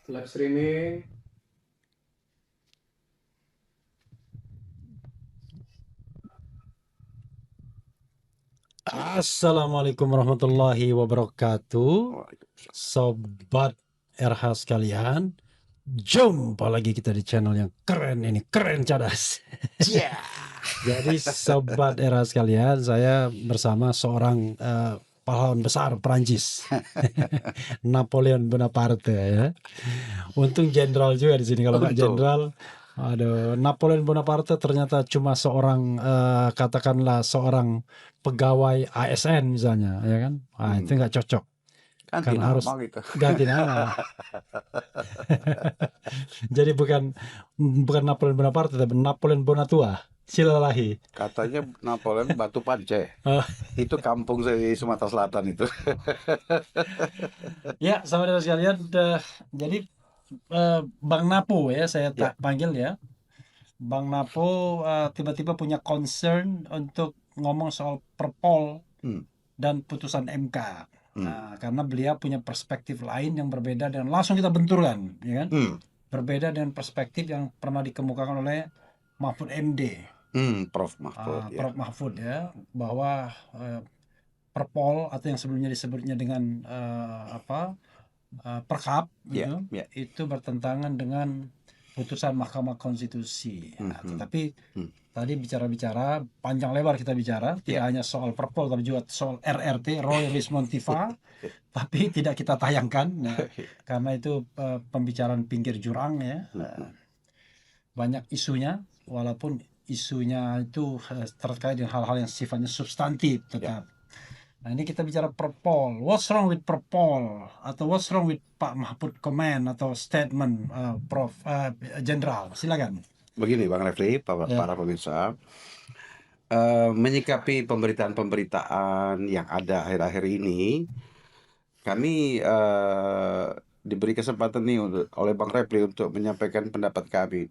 live streaming. Assalamualaikum warahmatullahi wabarakatuh. Sobat RH sekalian, jumpa lagi kita di channel yang keren ini, keren cadas. Yeah. Jadi sobat RH sekalian, saya bersama seorang pahlawan besar Perancis, Napoleon Bonaparte ya. Untung jenderal juga di sini, kalau nggak jenderal. Aduh, Napoleon Bonaparte ternyata cuma seorang katakanlah seorang pegawai ASN misalnya, ya kan? Itu nggak cocok. Ganti Kan nama harus gitu. ganti nama. Jadi bukan Napoleon Bonaparte, tapi Napoleon Bonatua. Silalahi. Katanya Napoleon Batu Pance. Itu kampung saya di Sumatera Selatan itu. Ya, saudara sekalian, jadi Bang Napo ya saya Ya. panggil ya. Bang Napo tiba-tiba punya concern untuk ngomong soal Perpol dan putusan MK. Karena beliau punya perspektif lain yang berbeda dan langsung kita benturkan, ya kan? Berbeda dengan perspektif yang pernah dikemukakan oleh Mahfud MD. Prof Mahfud. Prof Mahfud ya, bahwa Perpol atau yang sebelumnya disebutnya dengan Perkap itu bertentangan dengan putusan Mahkamah Konstitusi. Tetapi tadi bicara-bicara panjang lebar kita bicara, tidak hanya soal Perpol tapi juga soal RRT, Roy Rismond Tiva, tapi tidak kita tayangkan karena itu pembicaraan pinggir jurang ya. Banyak isunya, walaupun isunya itu terkait dengan hal-hal yang sifatnya substantif tetap. Nah, ini kita bicara Perpol. What's wrong with Perpol? Atau what's wrong with Pak Mahfud comment atau statement Prof. Jenderal? Silakan. Begini Bang Refli, para pemirsa, menyikapi pemberitaan-pemberitaan yang ada akhir-akhir ini, kami diberi kesempatan nih oleh Bang Refli untuk menyampaikan pendapat kami.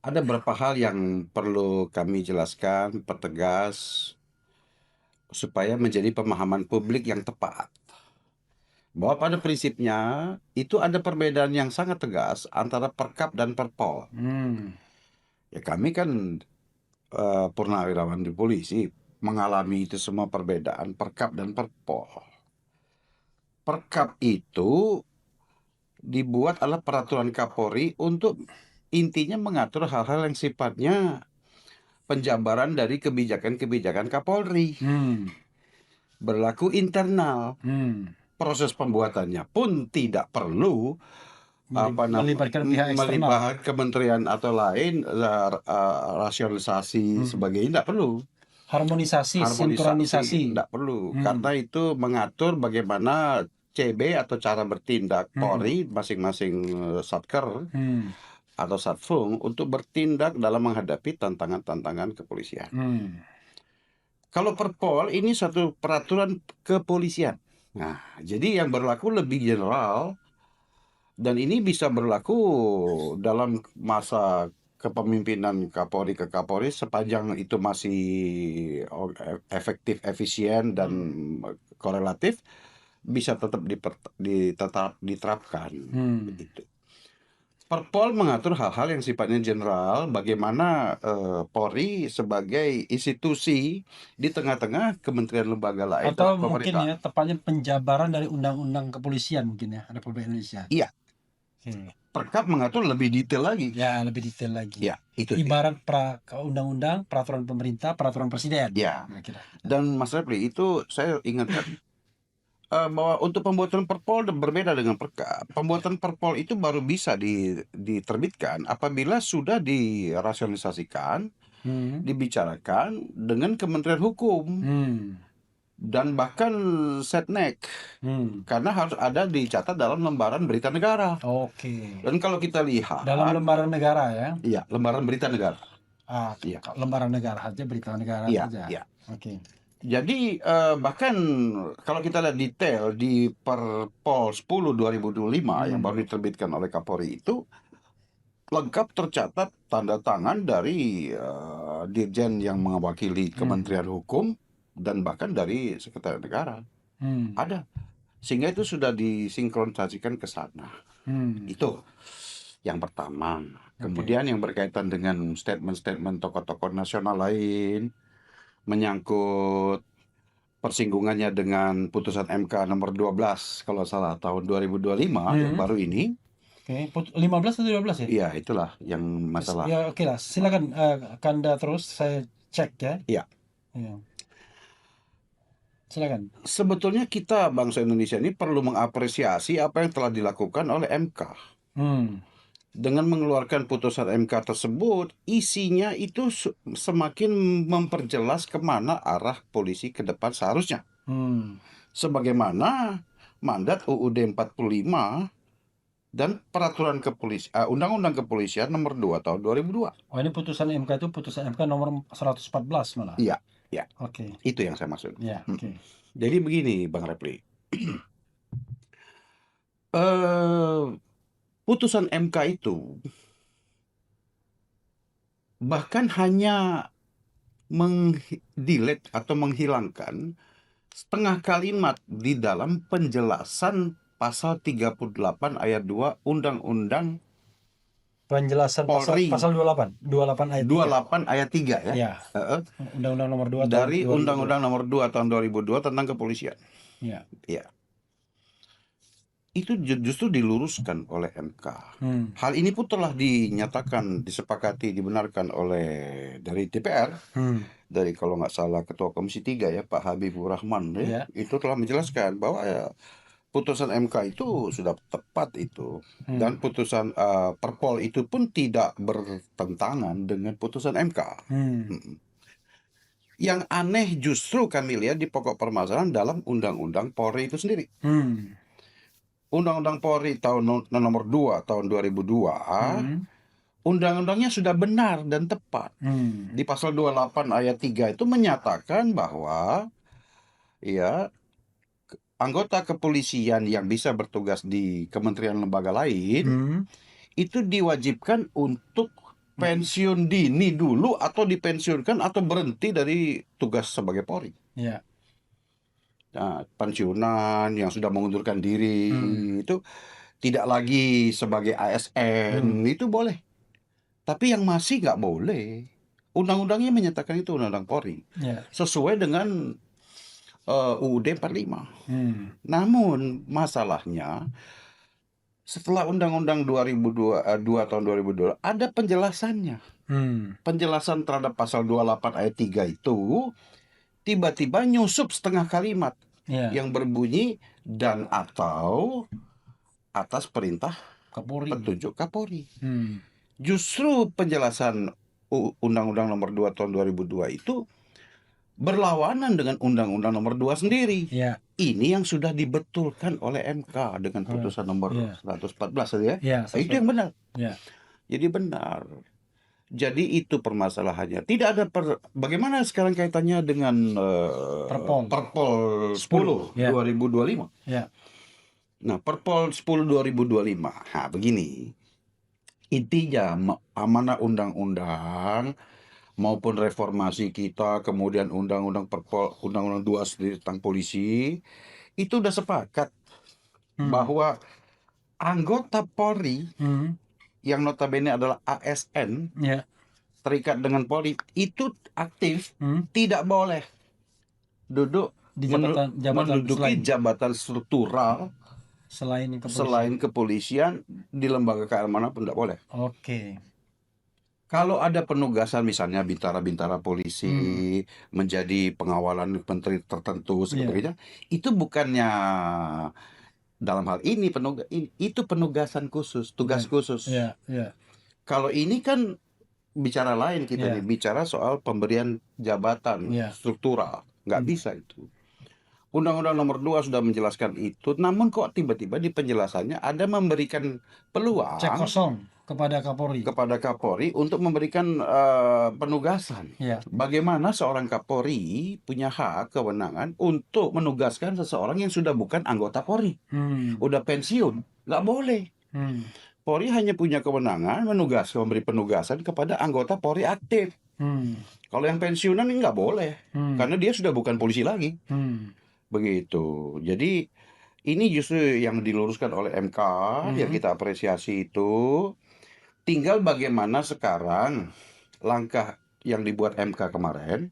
Ada beberapa hal yang perlu kami jelaskan, pertegas, supaya menjadi pemahaman publik yang tepat. Bahwa pada prinsipnya itu ada perbedaan yang sangat tegas antara Perkap dan Perpol. Ya kami kan purnawirawan di polisi mengalami itu semua perbedaan Perkap dan Perpol. Perkap itu dibuat adalah peraturan Kapolri untuk intinya mengatur hal-hal yang sifatnya penjabaran dari kebijakan-kebijakan Kapolri. Berlaku internal. Proses pembuatannya pun tidak perlu melibatkan pihak eksternal, melibatkan kementerian atau lain, rasionalisasi sebagainya tidak perlu. Harmonisasi, sinkronisasi tidak perlu, karena itu mengatur bagaimana CB atau cara bertindak Polri masing-masing Satker atau Satfung untuk bertindak dalam menghadapi tantangan-tantangan kepolisian. Kalau Perpol ini satu peraturan kepolisian. Nah, jadi yang berlaku lebih general dan ini bisa berlaku dalam masa kepemimpinan Kapolri ke Kapolri sepanjang itu masih efektif, efisien dan korelatif, bisa tetap diterapkan. Begitu. Perpol mengatur hal-hal yang sifatnya general, bagaimana Polri sebagai institusi di tengah-tengah kementerian lembaga lain atau mungkin ya tepatnya penjabaran dari undang-undang kepolisian mungkin ya Republik Indonesia. Iya. Perkap mengatur lebih detail lagi. Ya, lebih detail lagi. Ya, itu ibarat undang-undang, peraturan pemerintah, peraturan presiden. Ya. Dan Mas Refli, itu saya ingatkan bahwa untuk pembuatan Perpol berbeda dengan Perkap. Pembuatan Perpol itu baru bisa diterbitkan apabila sudah dirasionalisasikan, dibicarakan dengan Kementerian Hukum dan bahkan Setnek, karena harus ada dicatat dalam lembaran berita negara. Dan kalau kita lihat dalam lembaran negara ya? Iya, lembaran berita negara. Iya. Lembaran negara aja, berita negara saja. Iya. Jadi bahkan kalau kita lihat detail di Perpol 10 2025 yang baru diterbitkan oleh Kapolri itu lengkap tercatat tanda tangan dari Dirjen yang mewakili Kementerian Hukum dan bahkan dari Sekretariat Negara. Ada. Sehingga itu sudah disinkronisasikan ke sana. Hmm. Itu yang pertama. Oke. Kemudian yang berkaitan dengan statement-statement tokoh-tokoh nasional lain menyangkut persinggungannya dengan putusan MK nomor 12 kalau salah tahun 2025 yang baru ini. Oke, 15 atau 12 ya? Iya, itulah yang masalah. Ya, oke lah. Silakan Kanda terus saya cek ya. Iya. Iya. Silakan. Sebetulnya kita bangsa Indonesia ini perlu mengapresiasi apa yang telah dilakukan oleh MK. Hmm. Dengan mengeluarkan putusan MK tersebut, isinya itu semakin memperjelas kemana arah polisi ke depan seharusnya. Hmm. Sebagaimana mandat UUD 45 dan peraturan Undang-Undang Kepolisian nomor 2 tahun 2002. Oh, ini putusan MK itu putusan MK nomor 114 malah. Iya, ya. Oke. Itu yang saya maksud. Ya, oke. Jadi begini, Bang Repli. Putusan MK itu bahkan hanya delete atau menghilangkan setengah kalimat di dalam penjelasan pasal 38 ayat 2 Undang-Undang Penjelasan Polri. pasal 28 ayat 28 ayat 3 ya. Ya. Undang-Undang nomor 2 Dari tahun 2002. Undang-Undang nomor 2 tahun 2002 tentang kepolisian. Ya. Ya. Itu justru diluruskan oleh MK. Hal ini pun telah dinyatakan, disepakati, dibenarkan oleh dari DPR. Dari kalau nggak salah Ketua Komisi 3 ya, Pak Habibur Rahman ya, itu telah menjelaskan bahwa putusan MK itu sudah tepat itu. Dan putusan Perpol itu pun tidak bertentangan dengan putusan MK. Yang aneh justru kami lihat di pokok permasalahan dalam Undang-Undang Polri itu sendiri. Undang-Undang Polri nomor 2 tahun 2002, undang-undangnya sudah benar dan tepat. Di pasal 28 ayat 3 itu menyatakan bahwa ya anggota kepolisian yang bisa bertugas di kementerian lembaga lain itu diwajibkan untuk pensiun dini dulu atau dipensiunkan atau berhenti dari tugas sebagai Polri. Ya. Nah, pensiunan yang sudah mengundurkan diri itu tidak lagi sebagai ASN itu boleh. Tapi yang masih nggak boleh. Undang-undangnya menyatakan itu Undang-Undang Polri. Sesuai dengan UUD 45. Namun masalahnya setelah Undang-Undang 2002 tahun 2002 ada penjelasannya. Penjelasan terhadap pasal 28 ayat 3 itu tiba-tiba nyusup setengah kalimat yang berbunyi dan atau atas perintah Kapolri. petunjuk Kapolri. Justru penjelasan Undang-Undang nomor 2 tahun 2002 itu berlawanan dengan Undang-Undang nomor 2 sendiri. Ini yang sudah dibetulkan oleh MK dengan putusan nomor 114 ya. Itu yang benar. Jadi benar. Jadi itu permasalahannya. Tidak ada bagaimana sekarang kaitannya dengan Perpol 10 2025. Nah, Perpol 10 2025. Nah, begini. Intinya amanah undang-undang maupun reformasi kita, kemudian undang-undang Perpol, Undang-Undang 2 sendiri tentang polisi, itu udah sepakat bahwa anggota Polri yang notabene adalah ASN terikat dengan Polri itu aktif tidak boleh duduk di menduduki jabatan struktural selain kepolisian di lembaga KR manapun tidak boleh. Kalau ada penugasan misalnya bintara-bintara polisi menjadi pengawalan menteri tertentu sebagainya, itu bukannya dalam hal ini itu penugasan khusus, tugas khusus. Kalau ini kan bicara lain kita nih, bicara soal pemberian jabatan struktural, nggak bisa itu. Undang-Undang nomor 2 sudah menjelaskan itu, namun kok tiba-tiba di penjelasannya ada memberikan peluang cek kosong kepada Kapolri untuk memberikan penugasan. Bagaimana seorang Kapolri punya hak kewenangan untuk menugaskan seseorang yang sudah bukan anggota Polri, udah pensiun, nggak boleh. Polri hanya punya kewenangan memberi penugasan kepada anggota Polri aktif. Kalau yang pensiunan nggak boleh, karena dia sudah bukan polisi lagi. Begitu. Jadi Ini justru yang diluruskan oleh MK, yang kita apresiasi itu. Tinggal bagaimana sekarang langkah yang dibuat MK kemarin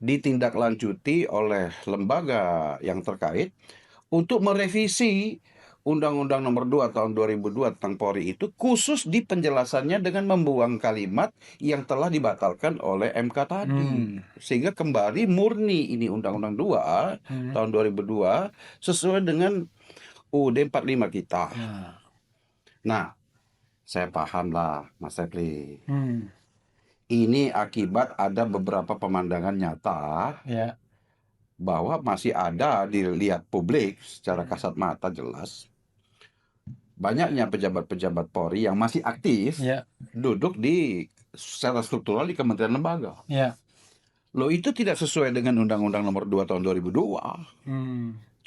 ditindaklanjuti oleh lembaga yang terkait untuk merevisi Undang-Undang Nomor 2 Tahun 2002 tentang Polri itu, khusus di penjelasannya dengan membuang kalimat yang telah dibatalkan oleh MK tadi. Sehingga kembali murni ini Undang-Undang 2 tahun 2002 sesuai dengan UUD 45 kita. Ya. Nah, saya paham lah Mas Refli. Hmm. Ini akibat ada beberapa pemandangan nyata Ya. bahwa masih ada dilihat publik secara kasat mata jelas. Banyaknya pejabat-pejabat Polri yang masih aktif Ya. duduk secara struktural di kementerian lembaga. Ya. Loh, itu tidak sesuai dengan Undang-Undang Nomor 2 Tahun 2002.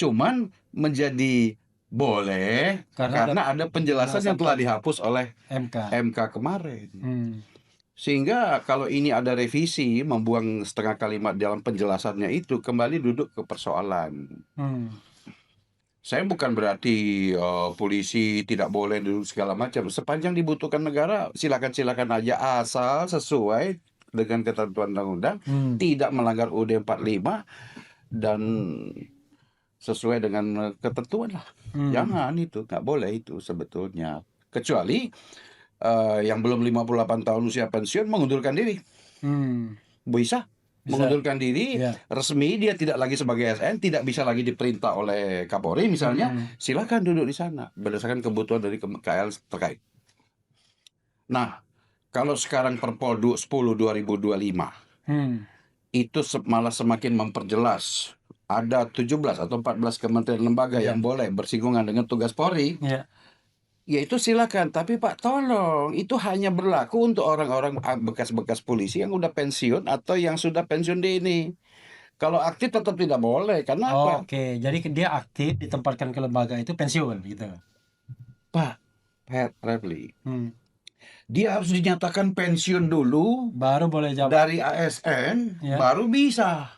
Cuman menjadi boleh karena ada penjelasan yang telah dihapus oleh MK kemarin. Sehingga kalau ini ada revisi, membuang setengah kalimat dalam penjelasannya itu, kembali duduk ke persoalan. Saya bukan berarti polisi tidak boleh duduk segala macam. Sepanjang dibutuhkan negara, silakan aja, asal sesuai dengan ketentuan undang-undang, tidak melanggar UUD 45 dan sesuai dengan ketentuan lah. Jangan, itu nggak boleh itu sebetulnya. Kecuali yang belum 58 tahun usia pensiun mengundurkan diri. Bisa mengundurkan diri, resmi, dia tidak lagi sebagai ASN, tidak bisa lagi diperintah oleh Kapolri misalnya, silakan duduk di sana berdasarkan kebutuhan dari KL terkait. Nah, kalau sekarang Perpol 10/2025 itu malah semakin memperjelas. Ada 17 atau 14 kementerian lembaga yang boleh bersinggungan dengan tugas Polri. Ya itu silakan, tapi Pak tolong, itu hanya berlaku untuk orang-orang bekas-bekas polisi yang udah pensiun atau yang sudah pensiun dini. Kalau aktif tetap tidak boleh. Kenapa? Oke, jadi dia aktif ditempatkan ke lembaga itu pensiun gitu. Pak Refli, dia harus dinyatakan pensiun dulu, baru boleh jawab dari ASN, baru bisa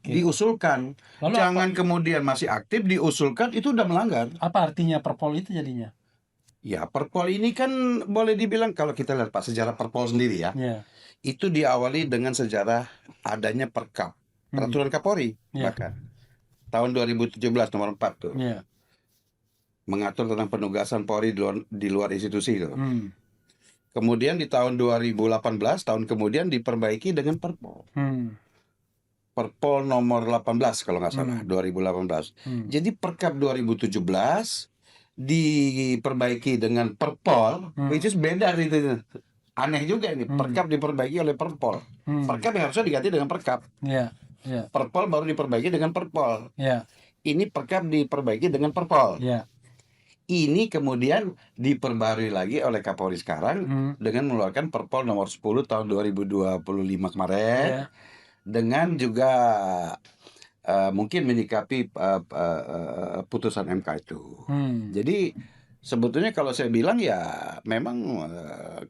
diusulkan. Lalu jangan kemudian masih aktif diusulkan, itu udah melanggar. Apa artinya Perpol itu jadinya? Ya, Perpol ini kan boleh dibilang, kalau kita lihat Pak sejarah Perpol sendiri ya, itu diawali dengan sejarah adanya Perkap, Peraturan Kapolri, bahkan tahun 2017 nomor 4 tuh, mengatur tentang penugasan Polri di luar institusi itu. Kemudian di tahun 2018, tahun kemudian diperbaiki dengan Perpol. Perpol nomor 18 kalau nggak salah, 2018. Jadi Perkap 2017 diperbaiki dengan Perpol, which is beda itu. Aneh juga ini, Perkap diperbaiki oleh Perpol. Perkap yang harusnya diganti dengan Perkap. Perpol baru diperbaiki dengan Perpol. Ini Perkap diperbaiki dengan Perpol. Ini kemudian diperbarui lagi oleh Kapolri sekarang dengan mengeluarkan Perpol nomor 10 tahun 2025 kemarin, dengan juga mungkin menyikapi putusan MK itu. Jadi sebetulnya kalau saya bilang ya memang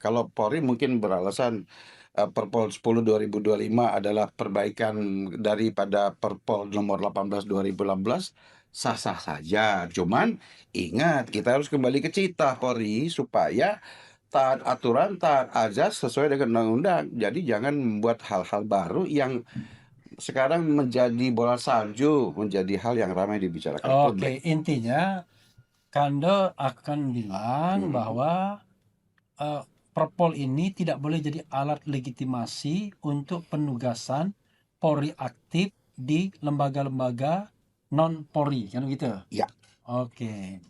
kalau Polri mungkin beralasan Perpol 10 2025 adalah perbaikan daripada Perpol nomor 18 2018, sah-sah saja. Cuman ingat, kita harus kembali ke cita Polri supaya taat aturan, taat azas sesuai dengan undang-undang. Jadi jangan membuat hal-hal baru yang sekarang menjadi bola salju, menjadi hal yang ramai dibicarakan publik. Intinya Kanda akan bilang bahwa Perpol ini tidak boleh jadi alat legitimasi untuk penugasan Polri aktif di lembaga-lembaga non Polri, kan gitu? Ya.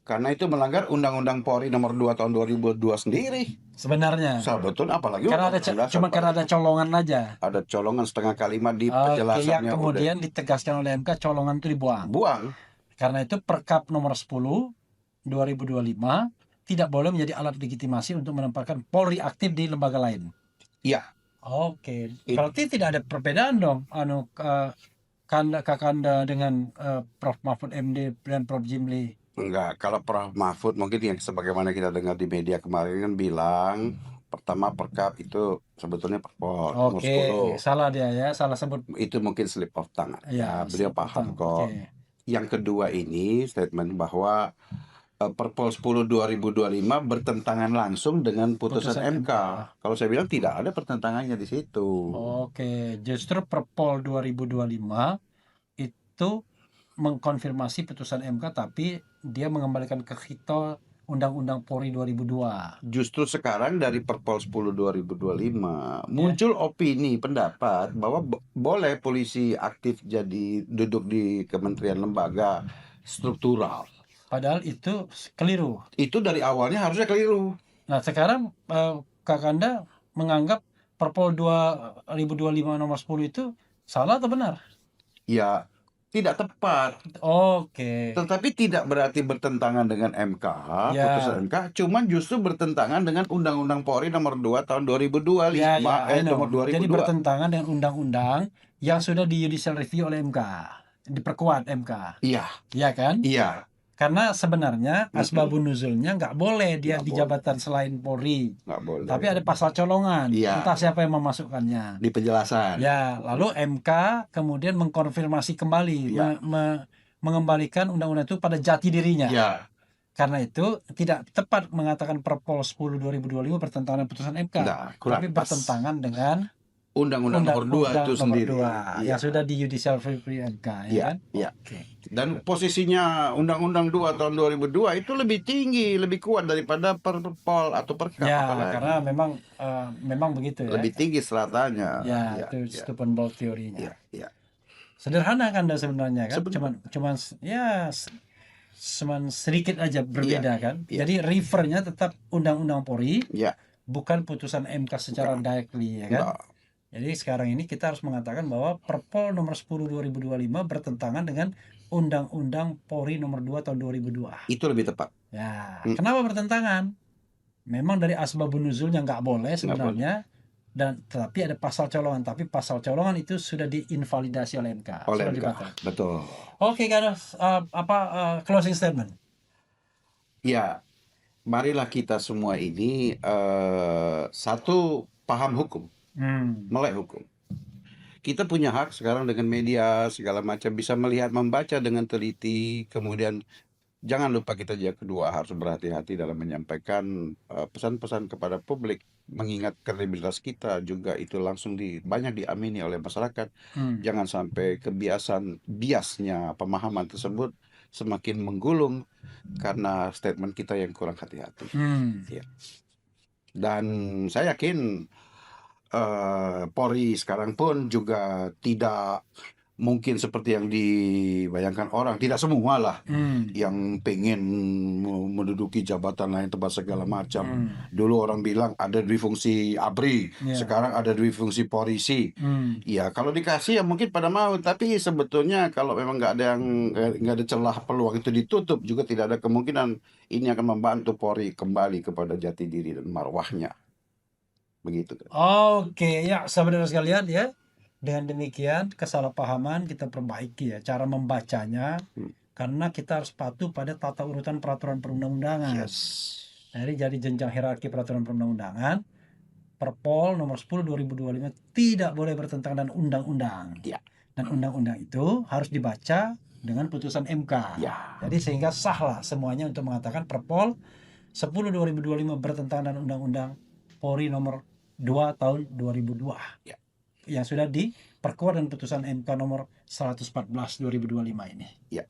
Karena itu melanggar Undang-Undang Polri nomor 2 tahun 2002 sendiri. Sebenarnya. Betul, apalagi cuma karena ada colongan aja. Ada colongan setengah kalimat di penjelasannya. Kemudian ditegaskan oleh MK, colongan itu dibuang. Karena itu Perkap nomor 10 2025 tidak boleh menjadi alat legitimasi untuk menempatkan Polri aktif di lembaga lain. Iya. Berarti tidak ada perbedaan dong Kanda dengan Prof Mahfud MD dan Prof Jimli. Enggak, kalau Prof Mahfud mungkin yang sebagaimana kita dengar di media kemarin kan bilang pertama Perkap itu sebetulnya Perpol nomor 10. Salah dia ya, salah sebut. Itu mungkin slip of tongue. Beliau paham kok. yang kedua ini statement bahwa Perpol 10 2025 bertentangan langsung dengan putusan Putusan MK. Kalau saya bilang tidak ada pertentangannya di situ. Oke, justru Perpol 2025 itu mengkonfirmasi putusan MK, tapi dia mengembalikan ke kita Undang-Undang Polri 2002. Justru sekarang dari Perpol 10 2025 muncul opini pendapat bahwa boleh polisi aktif jadi duduk di kementerian lembaga struktural. Padahal itu keliru. Itu dari awalnya harusnya keliru. Nah, sekarang Kakanda menganggap Perpol 2025 nomor 10 itu salah atau benar? Ya, tidak tepat. Oke. Tetapi tidak berarti bertentangan dengan MK, Ya. putusan MK, cuman justru bertentangan dengan Undang-Undang Polri nomor 2 tahun 2002, Ya, I know. nomor 2002. Jadi bertentangan dengan undang-undang yang sudah di judicial review oleh MK, diperkuat MK. Iya, Iya kan? iya, Karena sebenarnya asbabun nuzulnya nggak boleh dia Nggak di jabatan selain Polri. nggak boleh. Tapi ada pasal colongan. Iya. Entah siapa yang memasukkannya. Di penjelasan. Ya, lalu MK kemudian mengkonfirmasi kembali, Ya. mengembalikan undang-undang itu pada jati dirinya. Ya, Karena itu tidak tepat mengatakan Perpol 10 2025 bertentangan dengan putusan MK. Nah, kurang Tapi pas. bertentangan dengan Undang-Undang nomor 2 itu nomor sendiri. 2 Iya. yang sudah di judicial review MK, ya Iya, kan? iya. Oke. Dan posisinya Undang-Undang 2 tahun 2002 itu lebih tinggi, lebih kuat daripada Perpol atau Perkap. Ya, apalagi. karena memang begitu ya. Lebih tinggi seratanya. Ya, itu Steuben Ball teorinya. Iya, iya. Sederhana kan sebenarnya kan, Sebenarnya. cuman ya cuman sedikit aja berbeda kan. iya. Jadi refernya tetap Undang-Undang Polri, Iya. bukan putusan MK secara directly ya kan. Enggak. Jadi sekarang ini kita harus mengatakan bahwa Perpol nomor 10 2025 bertentangan dengan Undang-Undang Polri nomor 2 tahun 2002. Itu lebih tepat. Ya, kenapa bertentangan? Memang dari asbabun nuzulnya nggak boleh sebenarnya, dan tetapi ada pasal colongan, tapi pasal colongan itu sudah diinvalidasi oleh MK. Oleh sudah MK. dibatalkan. Betul. Oke, Ganos, closing statement? Ya, marilah kita semua ini satu paham hukum, melek hukum. Kita punya hak sekarang dengan media segala macam bisa melihat, membaca dengan teliti. Kemudian jangan lupa kita juga kedua harus berhati-hati dalam menyampaikan pesan-pesan kepada publik, mengingat kredibilitas kita juga itu langsung banyak diamini oleh masyarakat. Jangan sampai biasnya pemahaman tersebut semakin menggulung karena statement kita yang kurang hati-hati. Ya. Dan saya yakin Polri sekarang pun juga tidak mungkin seperti yang dibayangkan orang, tidak semua lah yang pengen menduduki jabatan lain tempat segala macam. Dulu orang bilang ada dua fungsi ABRI, sekarang ada dua fungsi polisi. Ya kalau dikasih ya mungkin pada mau, tapi sebetulnya kalau memang nggak ada celah peluang itu ditutup, juga tidak ada kemungkinan ini akan membantu Polri kembali kepada jati diri dan marwahnya. Begitu kan. Oke, ya saudara sekalian ya. Dengan demikian kesalahpahaman kita perbaiki ya cara membacanya, karena kita harus patuh pada tata urutan peraturan perundang-undangan. Yes. Jadi jenjang hierarki peraturan perundang-undangan, Perpol nomor 10 2025 tidak boleh bertentangan dengan undang-undang. Ya. Dan undang-undang itu harus dibaca dengan putusan MK. Ya. Jadi sehingga sahlah semuanya untuk mengatakan Perpol 10 2025 bertentangan dengan undang-undang Polri nomor 2 tahun 2002. Ya. Yang sudah diperkuat dengan putusan MK nomor 114 2025 ini. Ya.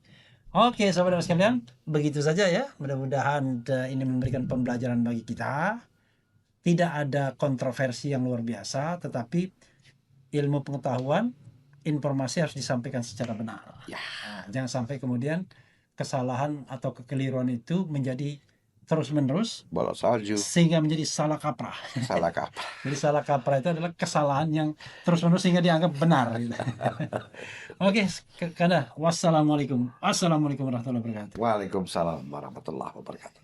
Oke, saudara sekalian, begitu saja ya. Mudah-mudahan ini memberikan pembelajaran bagi kita. Tidak ada kontroversi yang luar biasa, tetapi ilmu pengetahuan, informasi harus disampaikan secara benar. Ya. Nah, jangan sampai kemudian kesalahan atau kekeliruan itu menjadi terus-menerus Bola salju, sehingga menjadi salah kaprah. salah kaprah. Jadi salah kaprah itu adalah kesalahan yang terus-menerus sehingga dianggap benar. Gitu. Oke, Kada. Wassalamualaikum. Assalamualaikum warahmatullahi wabarakatuh. Waalaikumsalam warahmatullahi wabarakatuh.